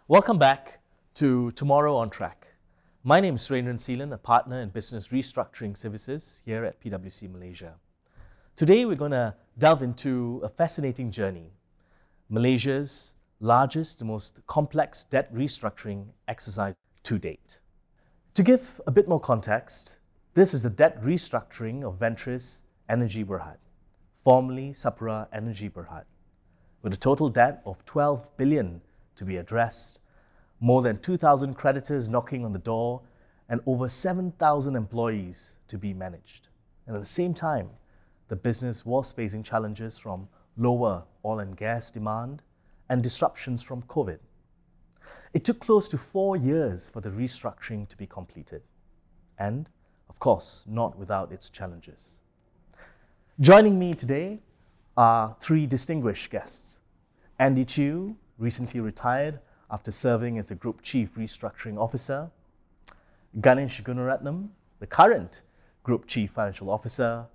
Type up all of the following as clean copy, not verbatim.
Welcome back to Tomorrow on Track. My name is Surendran Seelan, a partner in business restructuring services here at PwC Malaysia. Today we're going to delve into a fascinating journey, Malaysia's largest, most complex debt restructuring exercise to date. To give a bit more context, this is the debt restructuring of Vantris Energy Berhad, formerly Sapura Energy Berhad, with a total debt of 12 billion to be addressed, more than 2,000 creditors knocking on the door, and over 7,000 employees to be managed. And at the same time, the business was facing challenges from lower oil and gas demand and disruptions from COVID. It took close to 4 years for the restructuring to be completed, and, of course, not without its challenges. Joining me today are three distinguished guests. Andy Chew, recently retired after serving as the Group Chief Restructuring Officer. Ganesh Gunaratnam, the current Group Chief Financial Officer.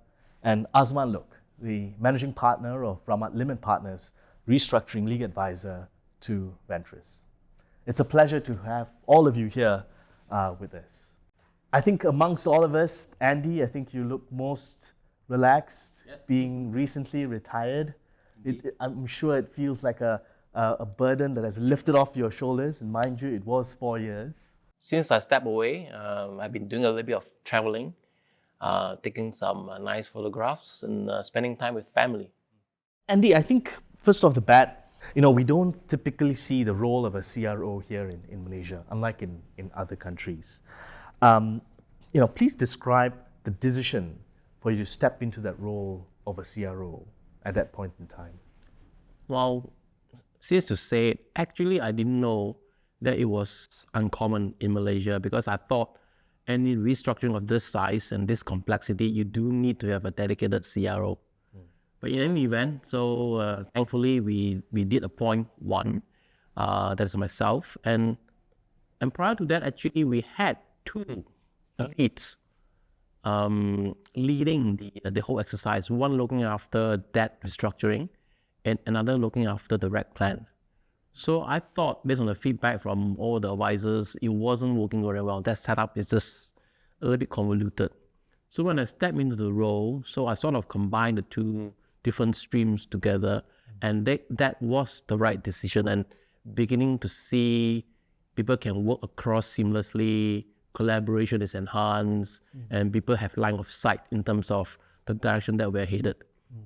And Azman Luk, the Managing Partner of Ramat Limit Partners, Restructuring League Advisor to Vantris. It's a pleasure to have all of you here with us. I think amongst all of us, Andy, I think you look most relaxed, yes, being recently retired. I'm sure it feels like a burden that has lifted off your shoulders, and mind you, it was 4 years. Since I stepped away, I've been doing a little bit of traveling, taking some nice photographs and spending time with family. Andy, I think first off the bat, we don't typically see the role of a CRO here in Malaysia, unlike in other countries. Please describe the decision for you to step into that role of a CRO at that point in time. Well, since to say it, actually I didn't know that it was uncommon in Malaysia, because I thought any restructuring of this size and this complexity, you do need to have a dedicated CRO. But in any event, so thankfully we did appoint one, that's myself, and prior to that, actually we had two leads leading the whole exercise, one looking after debt restructuring and another looking after the rec plan. So I thought, based on the feedback from all the advisors, it wasn't working very well. That setup is just a little bit convoluted. So when I stepped into the role, so I sort of combined the two different streams together, and that was the right decision, and beginning to see people can work across seamlessly, collaboration is enhanced, and people have line of sight in terms of the direction that we're headed.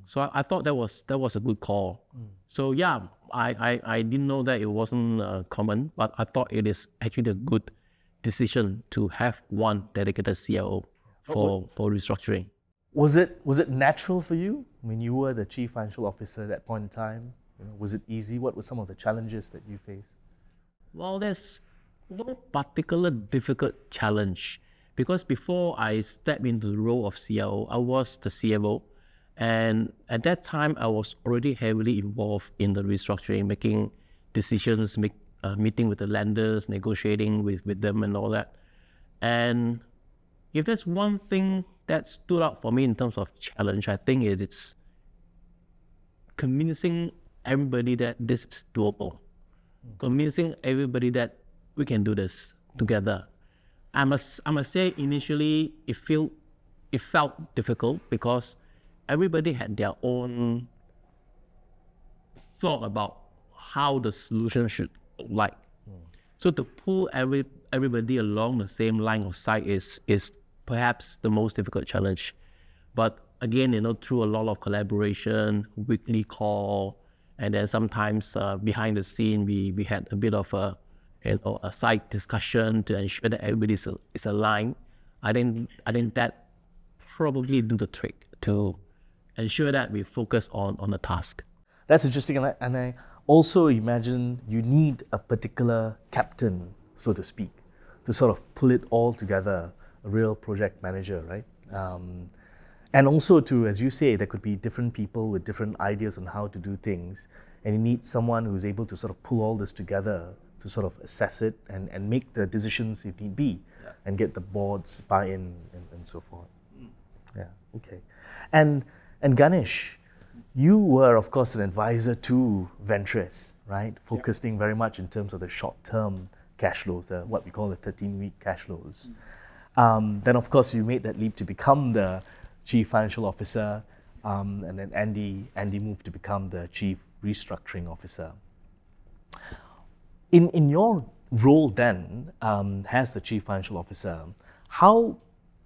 So I thought that was a good call. So yeah, I didn't know that it wasn't common, but I thought it is actually a good decision to have one dedicated CRO for restructuring. Was it natural for you when you were the Chief Financial Officer at that point in time? Was it easy? What were some of the challenges that you faced? Well, there's no particular difficult challenge, because before I stepped into the role of CRO, I was the CFO. And at that time, I was already heavily involved in the restructuring, making decisions, meeting with the lenders, negotiating with them and all that. And if there's one thing that stood out for me in terms of challenge, I think it's convincing everybody that this is doable. Convincing everybody that we can do this together. I must say, initially, it felt difficult, because everybody had their own thought about how the solution should look like. So to pull everybody along the same line of sight is perhaps the most difficult challenge. But again, through a lot of collaboration, weekly call, and then sometimes behind the scene, we had a bit of a side discussion to ensure that everybody is aligned. I think that probably do the trick to ensure that we focus on the task. That's interesting, and I also imagine you need a particular captain, so to speak, to sort of pull it all together, a real project manager, right? And also to, as you say, there could be different people with different ideas on how to do things, and you need someone who's able to sort of pull all this together to sort of assess it and make the decisions if need be, and get the board's buy-in and so forth. Yeah, okay. And Ganesh, You were, of course, an advisor to Vantris, right? Focusing very much in terms of the short-term cash flows, what we call the 13-week cash flows. Then, of course, you made that leap to become the chief financial officer, and then Andy moved to become the chief restructuring officer. In your role then, as the chief financial officer, how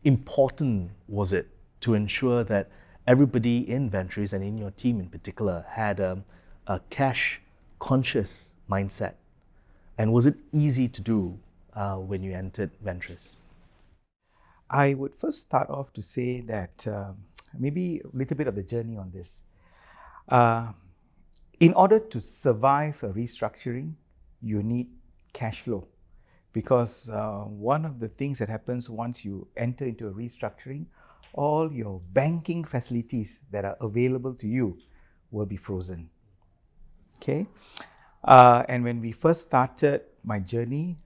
important was it to ensure that everybody in Vantris and in your team in particular had a cash-conscious mindset? And was it easy to do when you entered Vantris? I would first start off to say that maybe a little bit of the journey on this. In order to survive a restructuring, you need cash flow. Because one of the things that happens once you enter into a restructuring, all your banking facilities that are available to you will be frozen. Okay? And when we first started my journey,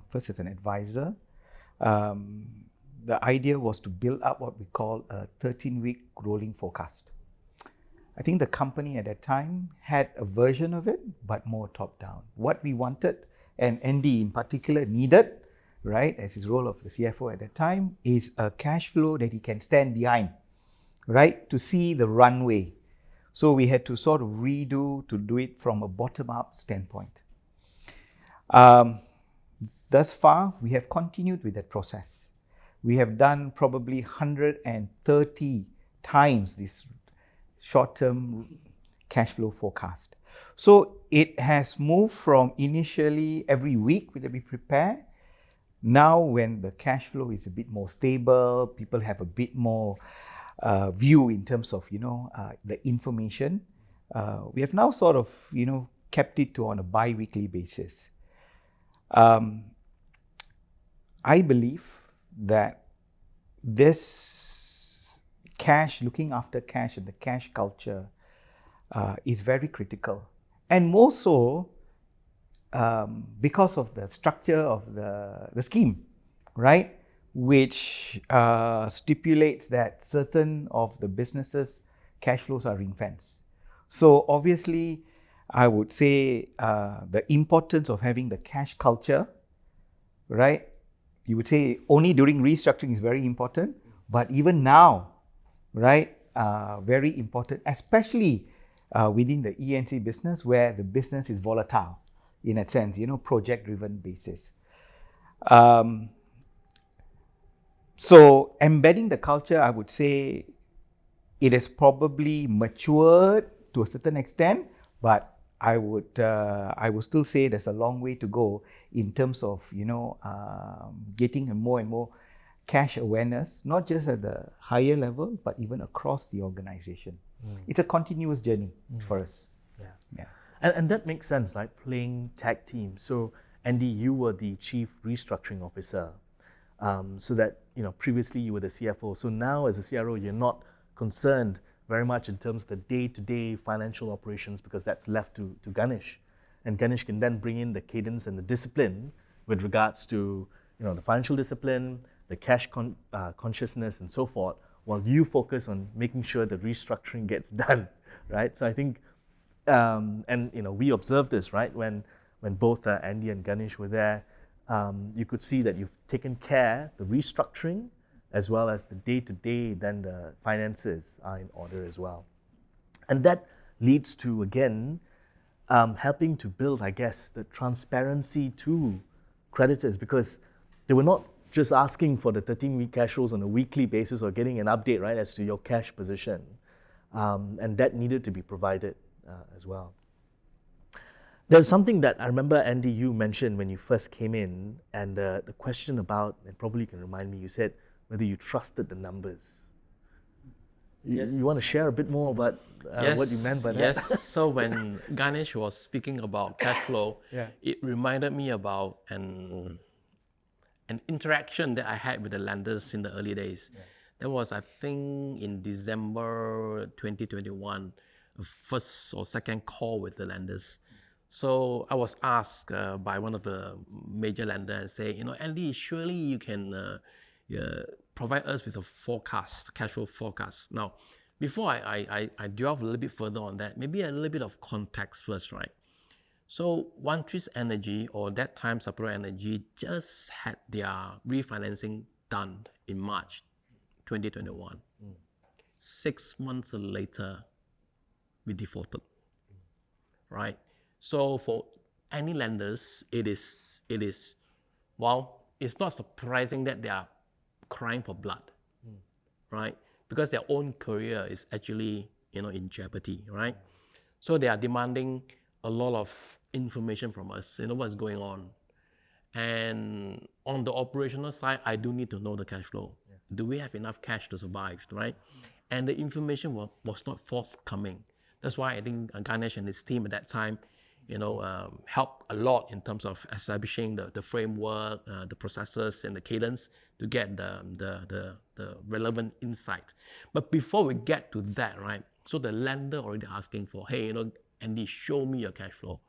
first as an advisor, the idea was to build up what we call a 13-week rolling forecast. I think the company at that time had a version of it, but more top-down. What we wanted, and Andy in particular needed, right, as his role of the CFO at that time, is a cash flow that he can stand behind, right, to see the runway. So we had to sort of redo to do it from a bottom-up standpoint. Thus far, we have continued with that process. We have done probably 130 times this short-term cash flow forecast. So it has moved from initially every week that we prepare. Now when the cash flow is a bit more stable, people have a bit more view in terms of, the information. We have now sort of, kept it to on a bi-weekly basis. I believe that this cash, looking after cash and the cash culture is very critical. And more so because of the structure of the scheme, right? Which stipulates that certain of the businesses' cash flows are ring-fenced. So obviously, I would say the importance of having the cash culture, right? You would say only during restructuring is very important, but even now, right, very important, especially within the E&C business where the business is volatile in a sense, project-driven basis. So embedding the culture, I would say it has probably matured to a certain extent, but I would still say there's a long way to go in terms of, getting more and more cash awareness, not just at the higher level, but even across the organization. It's a continuous journey for us. Yeah. And that makes sense, like playing tag team. So Andy, you were the chief restructuring officer. So that, previously you were the CFO. So now as a CRO, you're not concerned very much in terms of the day-to-day financial operations because that's left to Ganesh. And Ganesh can then bring in the cadence and the discipline with regards to, the financial discipline, the cash consciousness and so forth, while you focus on making sure the restructuring gets done, right? So I think, we observed this, right? When both Andy and Ganesh were there, you could see that you've taken care, the restructuring, as well as the day-to-day, then the finances are in order as well. And that leads to, again, helping to build, I guess, the transparency to creditors, because they were not just asking for the 13-week cash flows on a weekly basis or getting an update, right, as to your cash position. And that needed to be provided as well. There's something that I remember, Andy, you mentioned when you first came in, and the question about, and probably you can remind me, you said whether you trusted the numbers. Yes. You want to share a bit more about what you meant by that? Yes. So when Ganesh was speaking about cash flow, it reminded me about an interaction that I had with the lenders in the early days. That was, I think, in December 2021, a first or second call with the lenders. So I was asked by one of the major lenders, saying, Andy, surely you can provide us with a forecast, cash flow forecast. Now, before I delve a little bit further on that, maybe a little bit of context first, right? So Vantris Energy, or that time Sapura Energy, just had their refinancing done in March 2021. 6 months later, we defaulted, right? So for any lenders, it is, well, it's not surprising that they are crying for blood, right? Because their own career is actually, in jeopardy, right? So they are demanding a lot of information from us, what's going on. And on the operational side, I do need to know the cash flow. Do we have enough cash to survive, right? And the information was not forthcoming. That's why I think Ganesh and his team at that time, helped a lot in terms of establishing the framework, the processes, and the cadence to get the relevant insight. But before we get to that, right? So the lender already asking for, hey, Andy, show me your cash flow.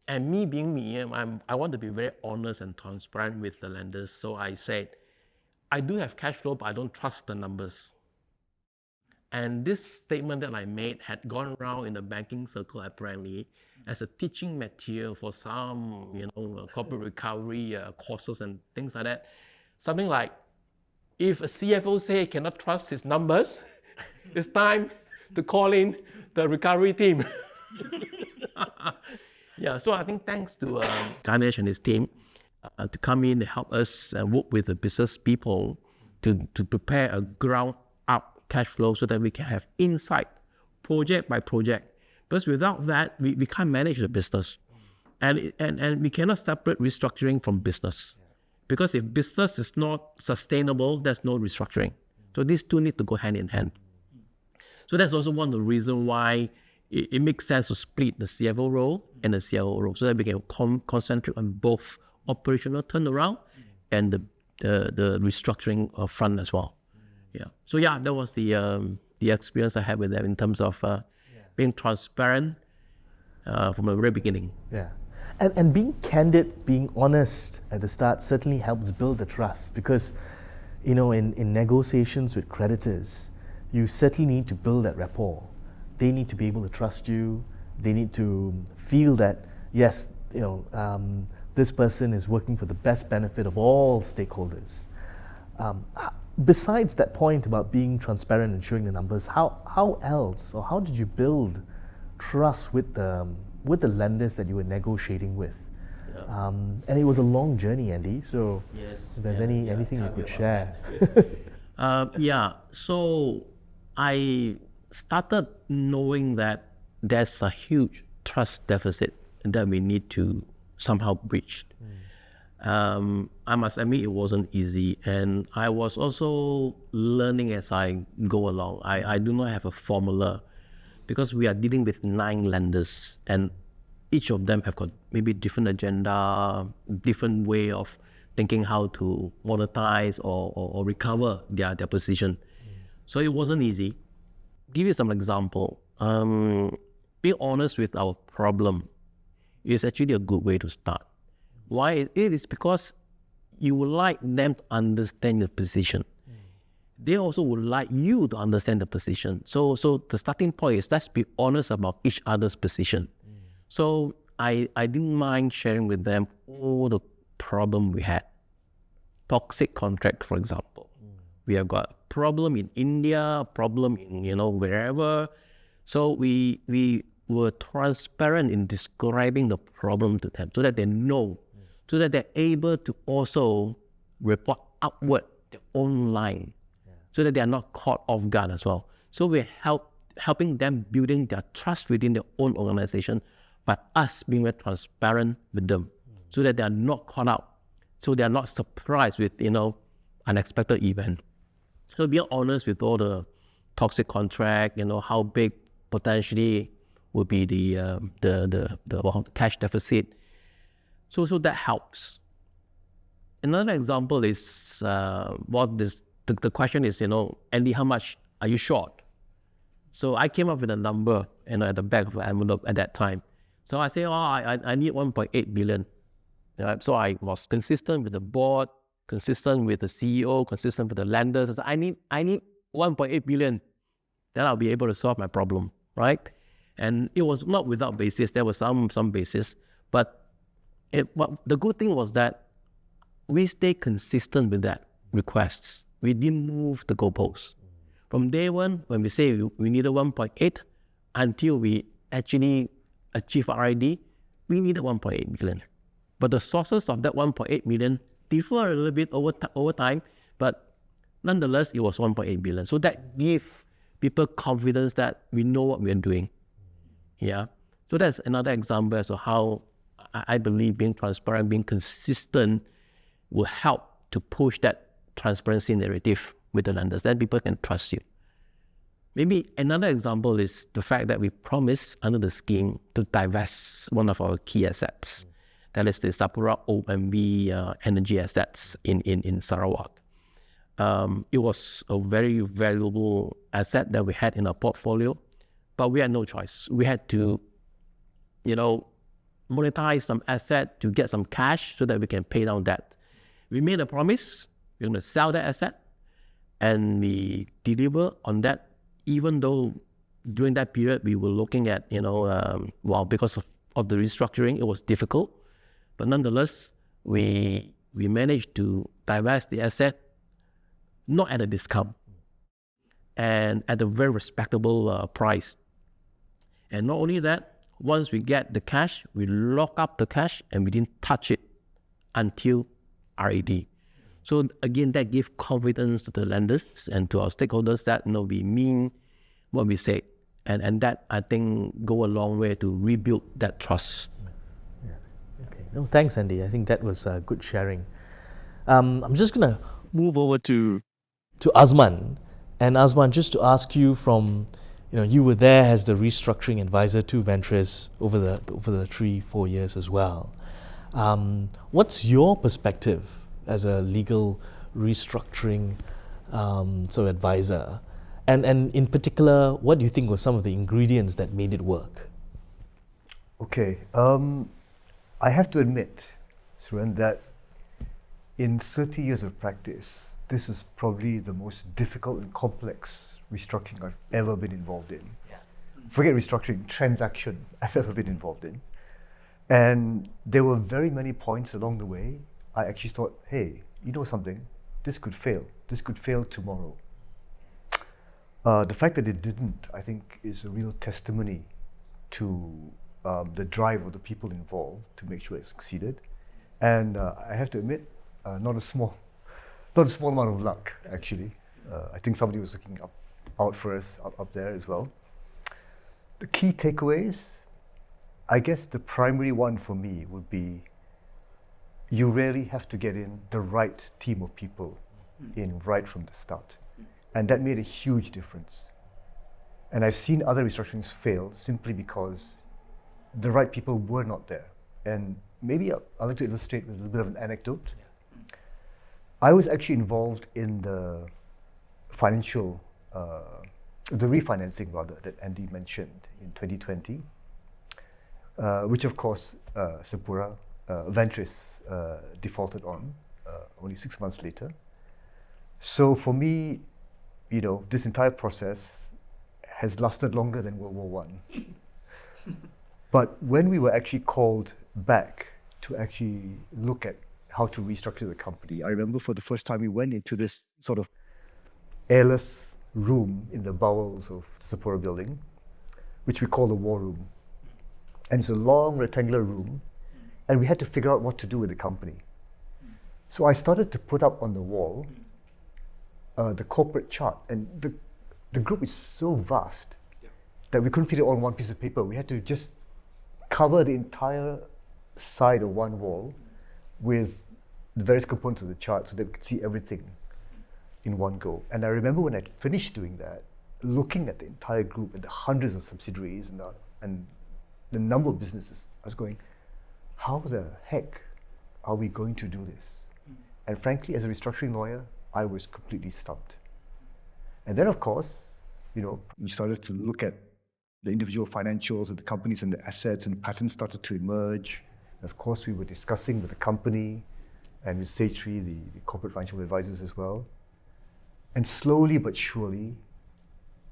And me being me, I want to be very honest and transparent with the lenders. So I said, I do have cash flow, but I don't trust the numbers. And this statement that I made had gone around in the banking circle apparently as a teaching material for some, corporate recovery courses and things like that. Something like, if a CFO say he cannot trust his numbers, it's time to call in the recovery team. Yeah, so I think thanks to Ganesh and his team to come in and help us work with the business people to prepare a ground up cash flow so that we can have insight project by project. Because without that, we can't manage the business. And we cannot separate restructuring from business. Because if business is not sustainable, there's no restructuring. So these two need to go hand in hand. So that's also one of the reasons why it makes sense to split the CFO role and the CIO role so that we can concentrate on both operational turnaround and the restructuring front as well. Yeah. So yeah, that was the experience I had with them in terms of being transparent from the very beginning. Yeah. And being candid, being honest at the start certainly helps build the trust because, in negotiations with creditors, you certainly need to build that rapport. They need to be able to trust you. They need to feel that, yes, this person is working for the best benefit of all stakeholders. Besides that point about being transparent and showing the numbers, how else, or how did you build trust with the lenders that you were negotiating with? Yeah. And it was a long journey, Andy. So yes, if there's anything you could share. So I started knowing that there's a huge trust deficit that we need to somehow bridge. I must admit it wasn't easy, and I was also learning as I go along. I do not have a formula because we are dealing with 9 lenders and each of them have got maybe different agenda, different way of thinking how to monetize or recover their position. So it wasn't easy. Give you some example. Being honest with our problem is actually a good way to start. Why? It is because you would like them to understand your position. They also would like you to understand the position. So the starting point is let's be honest about each other's position. So I didn't mind sharing with them all the problem we had. Toxic contract, for example. We have got problem in India, problem in wherever. So we were transparent in describing the problem to them so that they know, so that they're able to also report upward their own line, so that they are not caught off guard as well. So we're helping them building their trust within their own organization by us being very transparent with them, so that they are not caught out, so they are not surprised with unexpected event. So being honest with all the toxic contract, how big potentially would be the cash deficit. So that helps. Another example is the question is, Andy, how much are you short? So I came up with a number, at the back of the envelope at that time. So I say, I need 1.8 billion. So I was consistent with the board, consistent with the CEO, consistent with the lenders. I said, I need 1.8 billion, then I'll be able to solve my problem, right? And it was not without basis. There was some basis, but the good thing was that we stayed consistent with that requests. We didn't move the goalposts. From day one, when we say we needed 1.8, until we actually achieve RID, we needed 1.8 million. But the sources of that 1.8 million differ a little bit over time, but nonetheless, it was 1.8 billion. So that gave people confidence that we know what we're doing. Yeah. So that's another example as to how I believe being transparent, being consistent will help to push that transparency narrative with the lenders. Then people can trust you. Maybe another example is the fact that we promised under the scheme to divest one of our key assets. That is the Sapura OMV energy assets in Sarawak. It was a very valuable asset that we had in our portfolio, but we had no choice. We had to, monetize some asset to get some cash so that we can pay down debt. We made a promise, we're going to sell that asset, and we deliver on that, even though during that period we were looking at, because of the restructuring, it was difficult. But nonetheless, we managed to divest the asset, not at a discount, and at a very respectable price. And not only that, once we get the cash, we lock up the cash and we didn't touch it until RAD. So again, that gives confidence to the lenders and to our stakeholders that we mean what we say. And that, I think, go a long way to rebuild that trust. Yes. Okay. No, thanks, Andy. I think that was good sharing. I'm just going to move over to Azman. And Azman, just to ask you from, you were there as the restructuring advisor to Vantris over the 3-4 years as well. What's your perspective as a legal restructuring advisor? And in particular, what do you think were some of the ingredients that made it work? Okay, I have to admit, Suren, that in 30 years of practice, this is probably the most difficult and complex restructuring I've ever been involved in. Yeah. Forget restructuring, transaction I've ever been involved in. And there were very many points along the way I actually thought, hey, you know something, this could fail. This could fail tomorrow. The fact that it didn't, I think, is a real testimony to the drive of the people involved to make sure it succeeded. And I have to admit, not a small amount of luck, actually. I think somebody was looking out for us up there as well. The key takeaways, I guess the primary one for me would be you really have to get in the right team of people in right from the start. And that made a huge difference. And I've seen other restructurings fail simply because the right people were not there. And maybe I'd like to illustrate with a little bit of an anecdote. I was actually involved in the refinancing rather, that Andy mentioned in 2020, which of course Sapura, Vantris defaulted on only 6 months later. So for me, this entire process has lasted longer than World War I. But when we were actually called back to actually look at how to restructure the company, I remember for the first time we went into this sort of airless room in the bowels of the Sapura building, which we call the war room. And it's a long rectangular room, and we had to figure out what to do with the company. So I started to put up on the wall the corporate chart, and the group is so vast that we couldn't fit it all on one piece of paper. We had to just cover the entire side of one wall with the various components of the chart so that we could see everything in one go. And I remember when I'd finished doing that, looking at the entire group and the hundreds of subsidiaries and the number of businesses, I was going, how the heck are we going to do this? And frankly, as a restructuring lawyer, I was completely stumped. And then, of course, we started to look at the individual financials of the companies and the assets, and patterns started to emerge. And of course, we were discussing with the company and with Sage 3, the corporate financial advisors as well. And slowly but surely,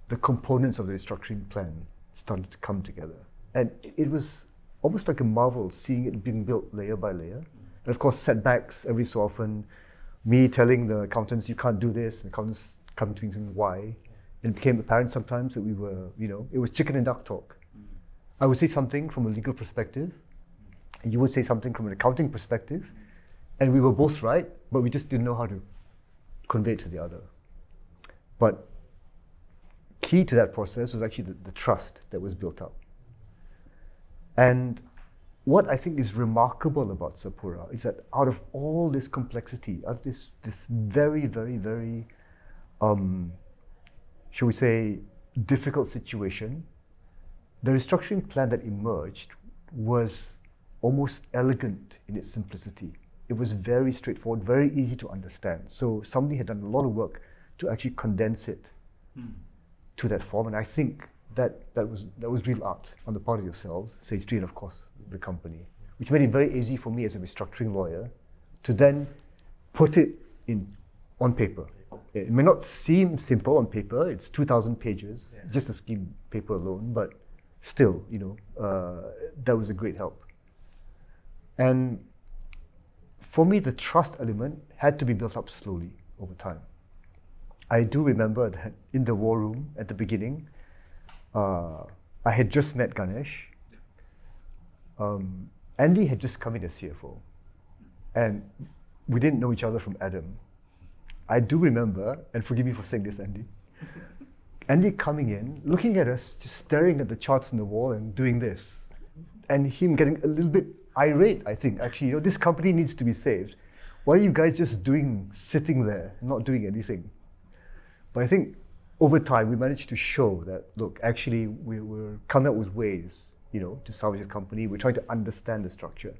the components of the restructuring plan started to come together. And it was almost like a marvel seeing it being built layer by layer. And of course, setbacks every so often, me telling the accountants, you can't do this, and accountants come to me saying, why? And it became apparent sometimes that we were, it was chicken and duck talk. I would say something from a legal perspective, and you would say something from an accounting perspective, and we were both right, but we just didn't know how to convey it to the other. But key to that process was actually the trust that was built up. And what I think is remarkable about Sapura is that out of all this complexity, out of this very, very, very, shall we say, difficult situation, the restructuring plan that emerged was almost elegant in its simplicity. It was very straightforward, very easy to understand. So somebody had done a lot of work to actually condense it to that form, and I think that was real art on the part of yourselves, Sage 3, and of course the company, which made it very easy for me as a restructuring lawyer to then put it on paper. It may not seem simple on paper, it's 2,000 pages, just a scheme paper alone, but still, that was a great help. And for me, the trust element had to be built up slowly over time. I do remember that in the war room at the beginning, I had just met Ganesh. Andy had just come in as CFO, and we didn't know each other from Adam. I do remember, and forgive me for saying this, Andy, Andy coming in, looking at us, just staring at the charts on the wall and doing this, and him getting a little bit irate, I think, actually, this company needs to be saved. Why are you guys just sitting there, not doing anything? But I think over time, we managed to show that, look, actually, we were coming up with ways, to salvage the company. We're trying to understand the structure.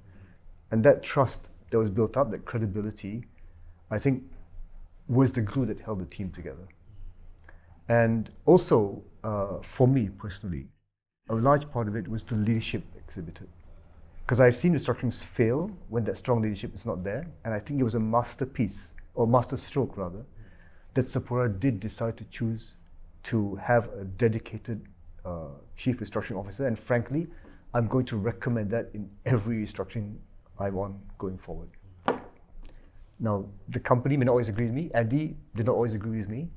And that trust that was built up, that credibility, I think, was the glue that held the team together. And also, for me personally, a large part of it was the leadership exhibited. Because I've seen restructurings fail when that strong leadership is not there. And I think it was a masterpiece, or masterstroke rather, that Sapura did decide to choose to have a dedicated chief restructuring officer. And frankly, I'm going to recommend that in every restructuring I'm on going forward. Now, the company may not always agree with me. Andy did not always agree with me,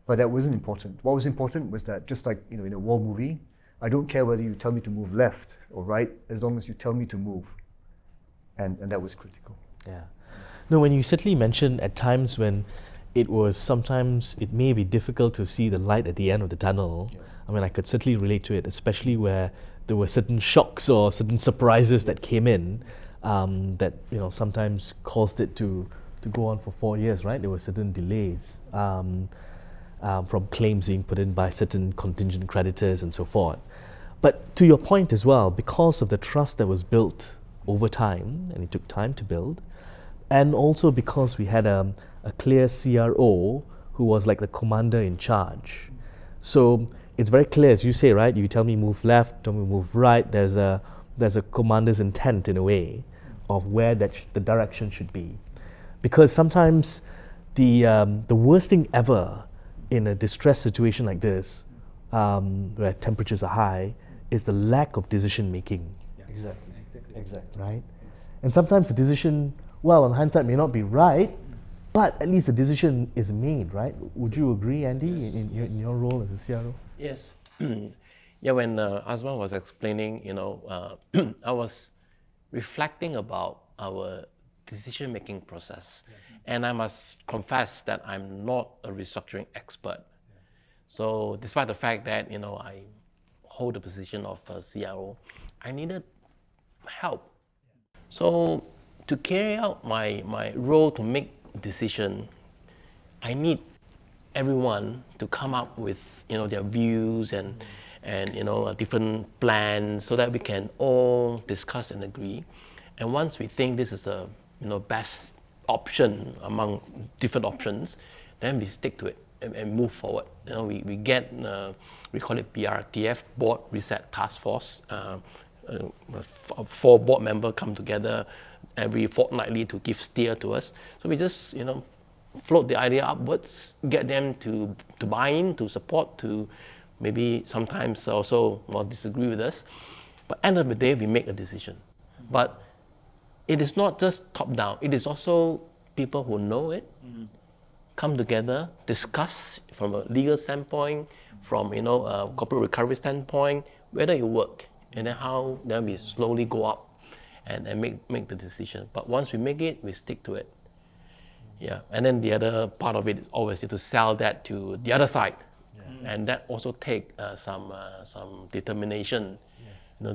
but that wasn't important. What was important was that, just like in a war movie, I don't care whether you tell me to move left or right, as long as you tell me to move. And that was critical. Yeah. No, when you certainly mentioned at times when sometimes it may be difficult to see the light at the end of the tunnel. Yeah. I mean, I could certainly relate to it, especially where there were certain shocks or certain surprises that came in that sometimes caused it to go on for 4 years, right? There were certain delays from claims being put in by certain contingent creditors and so forth. But to your point as well, because of the trust that was built over time, and it took time to build, and also because we had a clear CRO who was like the commander in charge. So it's very clear, as you say, right? You tell me move left, tell me move right. There's a commander's intent in a way of where the direction should be. Because sometimes the worst thing ever in a distress situation like this, where temperatures are high, is the lack of decision making. Yeah. Exactly. Right? And sometimes the decision, well, in hindsight, may not be right, but at least the decision is made, right? Would you agree, Andy, in your role as a CRO? Yes. Yeah, when Azman was explaining, I was reflecting about our decision-making process. Yeah. And I must confess that I'm not a restructuring expert. Yeah. So despite the fact that, I hold the position of a CRO, I needed help. Yeah. So to carry out my role to make decision, I need everyone to come up with their views and different plans so that we can all discuss and agree. And once we think this is a best option among different options, then we stick to it and move forward. We get we call it BRTF, Board Reset Task Force. 4 board members come together every fortnightly to give steer to us. So we just float the idea upwards, get them to buy in, to support, to maybe sometimes also disagree with us. But end of the day, we make a decision. But it is not just top down. It is also people who know it, come together, discuss from a legal standpoint, from a corporate recovery standpoint, whether it work, and then we slowly go up and make the decision. But once we make it, we stick to it. Yeah, and then the other part of it is obviously to sell that to the other side, and that also take some determination,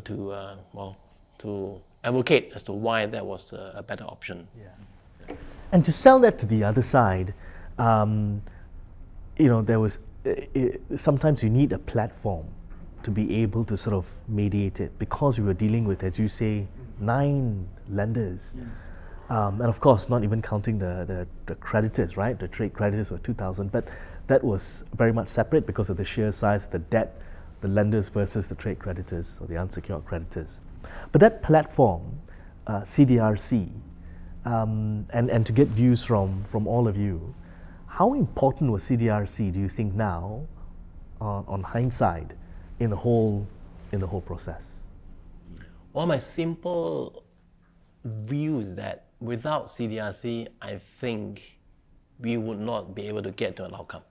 to advocate as to why that was a better option. Yeah. And to sell that to the other side, there was sometimes you need a platform to be able to sort of mediate it, because we were dealing with, as you say, 9 lenders. And of course, not even counting the creditors, right? The trade creditors were 2,000, but that was very much separate because of the sheer size of the debt, the lenders versus the trade creditors or the unsecured creditors. But that platform, CDRC, and to get views from all of you, how important was CDRC, do you think now, on hindsight, in the whole process? Well, my simple view is that without CDRC, I think we would not be able to get to an outcome.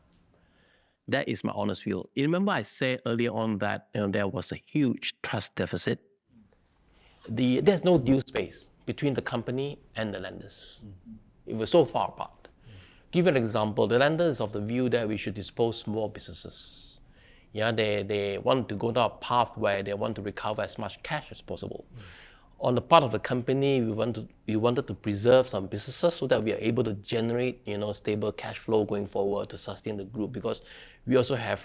That is my honest view. You remember I said earlier on that there was a huge trust deficit. There's no due space between the company and the lenders. It was so far apart. Give an example. The lenders is of the view that we should dispose small businesses. Yeah, they want to go down a path where they want to recover as much cash as possible. On the part of the company, we wanted to preserve some businesses so that we are able to generate stable cash flow going forward to sustain the group, because we also have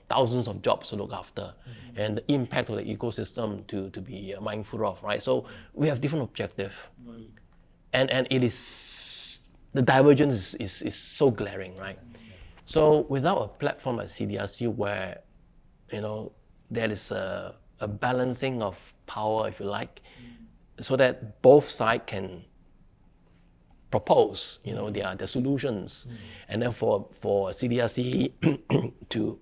thousands of jobs to look after, and the impact of the ecosystem to be mindful of, right? So we have different objectives, and it is, the divergence is so glaring, right? So without a platform like CDRC where there is a balancing of power, if you like, so that both sides can propose their solutions, and then for CDRC to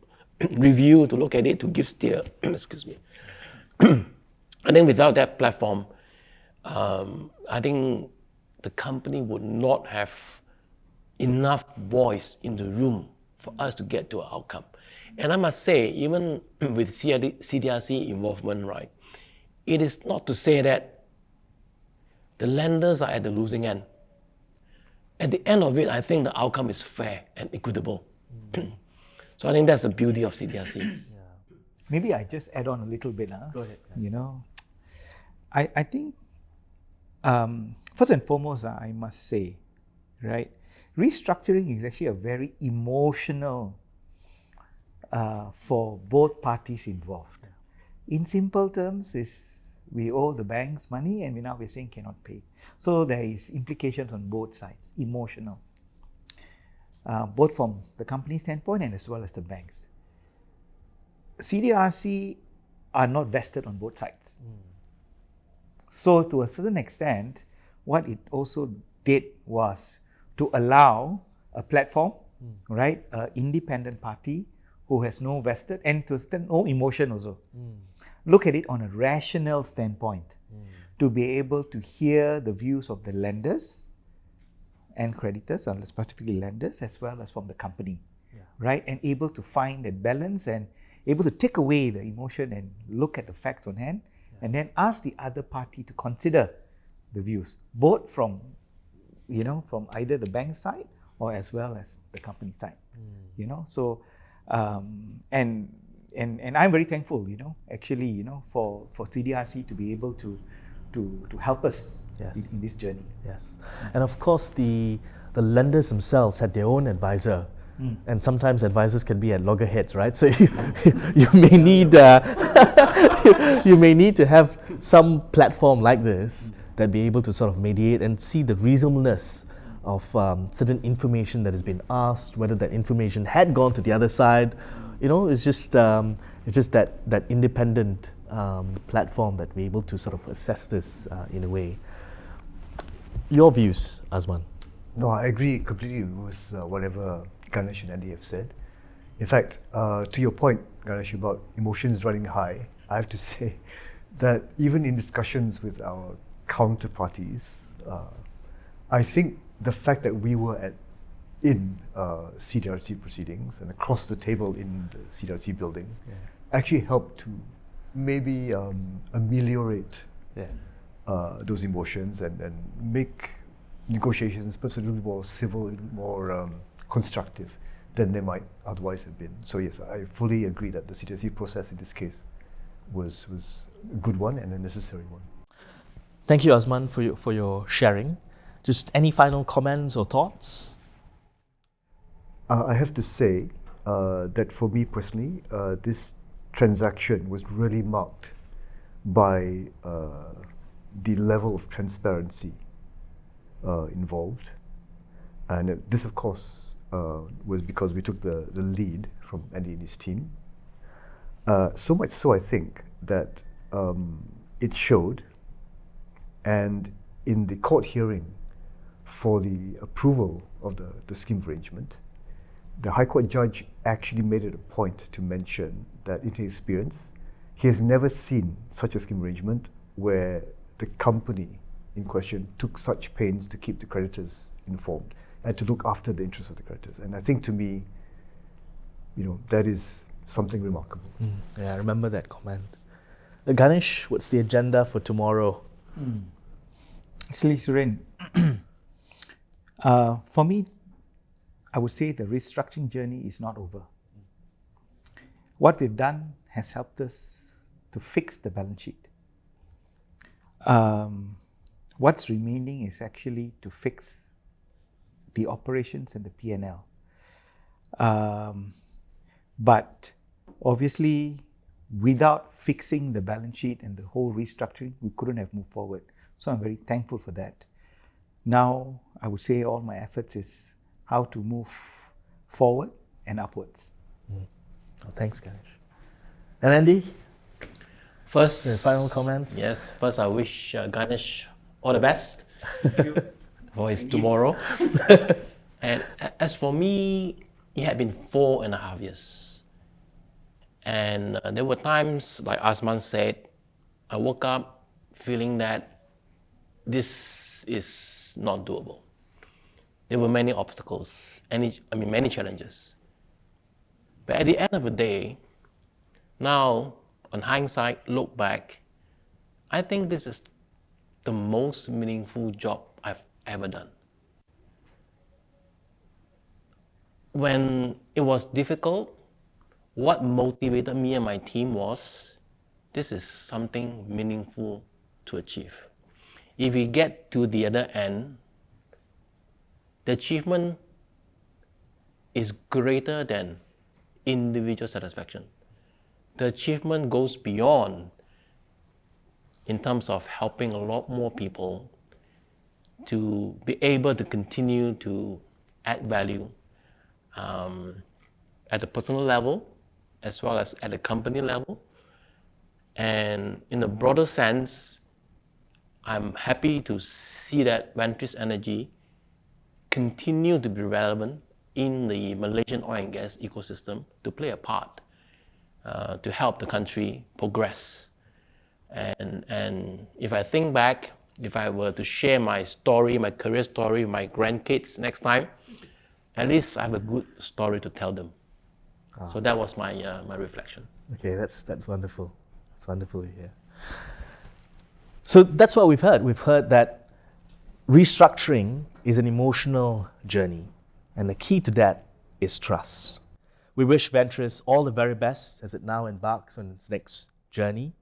review, to look at it, to give steer. Excuse me. I think without that platform, I think the company would not have enough voice in the room for us to get to an outcome. And I must say, even with CDRC involvement, right, it is not to say that the lenders are at the losing end. At the end of it, I think the outcome is fair and equitable. So I think that's the beauty of CDRC. Maybe I just add on a little bit. Go ahead. I think, first and foremost, I must say, right, restructuring is actually a very emotional for both parties involved. In simple terms, we owe the banks money and we're saying cannot pay. So there is implications on both sides, emotional, both from the company standpoint and as well as the banks. CDRC are not vested on both sides. So to a certain extent, what it also did was to allow a platform, right, an independent party who has no vested and to no emotion also. Look at it on a rational standpoint, to be able to hear the views of the lenders and creditors, or specifically lenders, as well as from the company, right? And able to find that balance and able to take away the emotion and look at the facts on hand, and then ask the other party to consider the views, both from from either the bank side or as well as the company side. So and I'm very thankful, actually, for CDRC to be able to help us in this journey. Yes, and of course the lenders themselves had their own advisor, and sometimes advisors can be at loggerheads, right? So you may need you may need to have some platform like this that be able to sort of mediate and see the reasonableness of certain information that has been asked, whether that information had gone to the other side. It's just that independent platform that we're able to sort of assess this in a way. Your views, Azman? No, I agree completely with whatever Ganesh and Andy have said. In fact, to your point, Ganesh, about emotions running high, I have to say that even in discussions with our counterparties, I think the fact that we were in CDRC proceedings and across the table in the CDRC building actually helped to maybe ameliorate those emotions and make negotiations perhaps a little bit more civil, a little bit more constructive than they might otherwise have been. So yes, I fully agree that the CDRC process in this case was a good one and a necessary one. Thank you, Osman, for your sharing. Just any final comments or thoughts? I have to say that for me personally, this transaction was really marked by the level of transparency involved. And this, of course, was because we took the lead from Andy and his team. So much so, I think, that it showed, and in the court hearing for the approval of the scheme arrangement, the High Court judge actually made it a point to mention that in his experience, he has never seen such a scheme arrangement where the company in question took such pains to keep the creditors informed and to look after the interests of the creditors. And I think, to me, that is something remarkable. Yeah, I remember that comment. Ganesh, what's the agenda for tomorrow? Actually, Suren, for me, I would say the restructuring journey is not over. What we've done has helped us to fix the balance sheet. What's remaining is actually to fix the operations and the P&L. But obviously, without fixing the balance sheet and the whole restructuring, we couldn't have moved forward. So I'm very thankful for that. Now, I would say all my efforts is how to move forward and upwards. Oh, thanks, Ganesh. And Andy? First, final comments? Yes, first I wish Ganesh all the best for his tomorrow. And as for me, it had been 4.5 years. And there were times, like Osman said, I woke up feeling that this is not doable. There were many obstacles, many challenges. But at the end of the day, now, on hindsight, look back, I think this is the most meaningful job I've ever done. When it was difficult, what motivated me and my team was, this is something meaningful to achieve. If we get to the other end, the achievement is greater than individual satisfaction. The achievement goes beyond in terms of helping a lot more people to be able to continue to add value at the personal level as well as at the company level. And in a broader sense, I'm happy to see that Vantris Energy continue to be relevant in the Malaysian oil and gas ecosystem, to play a part, to help the country progress. And if I think back, if I were to share my story, my career story with my grandkids next time, at least I have a good story to tell them. So that was my reflection. Okay, that's wonderful. That's wonderful to hear. So that's what we've heard. We've heard that restructuring is an emotional journey, and the key to that is trust. We wish Vantris all the very best as it now embarks on its next journey,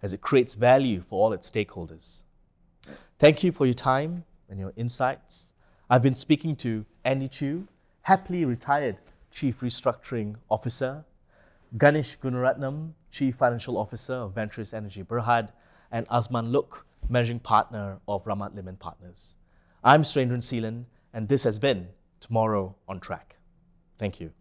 as it creates value for all its stakeholders. Thank you for your time and your insights. I've been speaking to Andy Chew, happily retired Chief Restructuring Officer, Ganesh Gunaratnam, Chief Financial Officer of Vantris Energy Berhad, and Osman Luk, Managing Partner of Ramat Lim & Partners. I'm Srendran Seelan, and this has been Tomorrow on Track. Thank you.